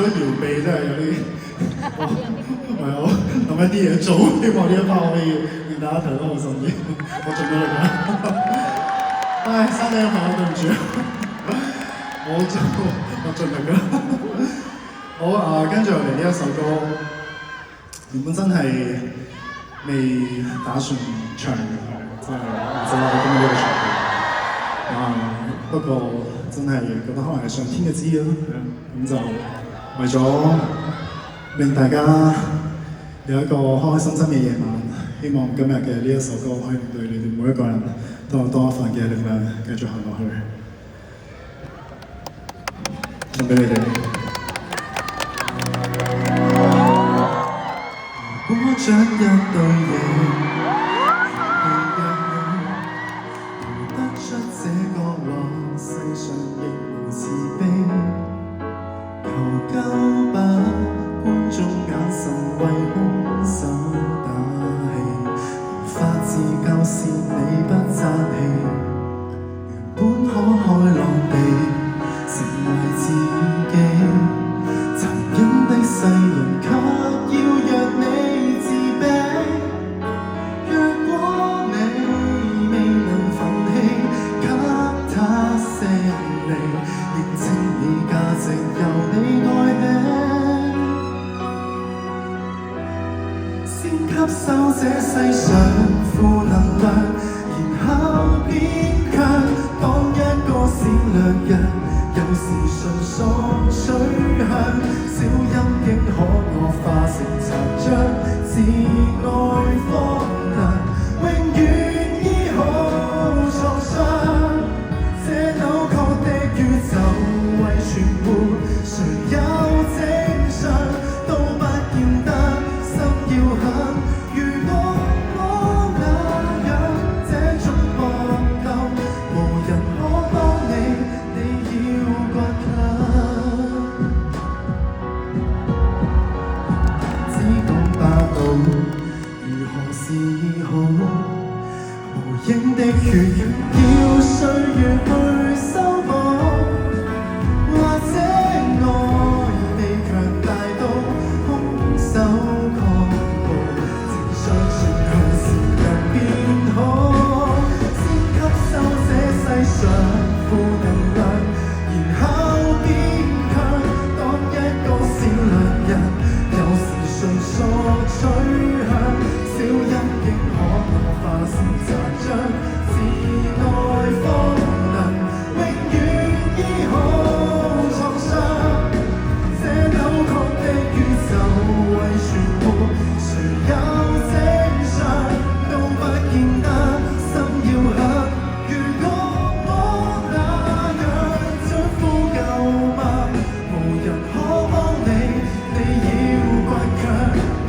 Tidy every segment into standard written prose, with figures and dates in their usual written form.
搖臂真係有啲，唔係我諗一啲嘢做，希望呢一 part 可以令大家睇得好心啲，我盡咗力啦。唉，山頂嘅朋友對唔住，我盡力啦。好啊，跟住落嚟呢一首歌，原本真係未打算唱嘅，真係唔知我今日呢個場地。不過真係覺得可能係上天嘅旨意啦，咁就為咗令大家有一個開開心心嘅夜晚，希望今日嘅呢一首歌可以令到你哋每一個人都有多一份嘅力量，繼續行落去。送俾你哋。如果將一對翼這個浪世上亦無慈悲，求救吧，觀眾眼神為兇手打氣，無法自救是你不爭氣，原本可開朗地成為自己，殘忍的世人卻要讓你自卑。若果你未能奮氣，認清你價值由你愛的，先吸收這世上負能量，然後變強。當一個善良人，有時純屬取向，小陰影可惡化成殘障，自愛荒涼，永遠醫好創傷。這扭曲的宇宙為全活，誰有正常都不見得心要狠。如果我那樣這種搏鬥，無人可幫你，你要倔強。只講霸道，如何是好？無影的血緣要歲月去修補，或者愛被強大到空手抗暴，正相信向善良變好，先吸收這世上負能量，然後變強。當一個善良人，有時純屬取向，小陰影可惡化成殘障，自愛荒涼，永遠醫好創傷。這扭曲的宇宙為全活，誰有正常都不見得心要狠。如果我那樣將呼救嗎？無人可幫你，你要倔強。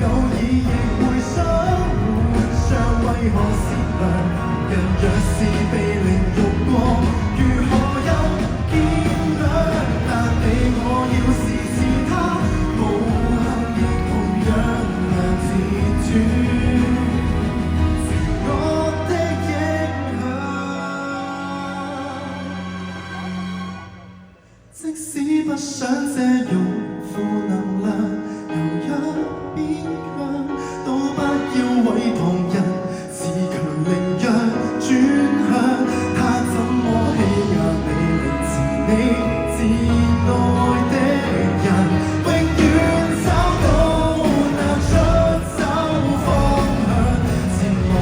偶爾亦會想換上，為何善良人若是被凌辱過，如何有見諒？但你我要是似他，無幸亦同樣難自主，自我的影響。即使不想借用負能量，由一邊強，都不要為旁人自強凌弱轉向。他怎麼欺壓你，凌遲你至愛的人，永遠找到那出走方向。前往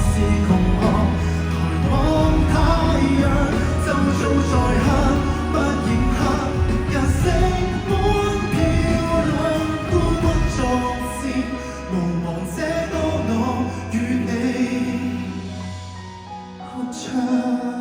是窮學，抬望太陽，就做在黑不認黑，人性般漂亮，孤軍作戰，無望這個我與你合唱。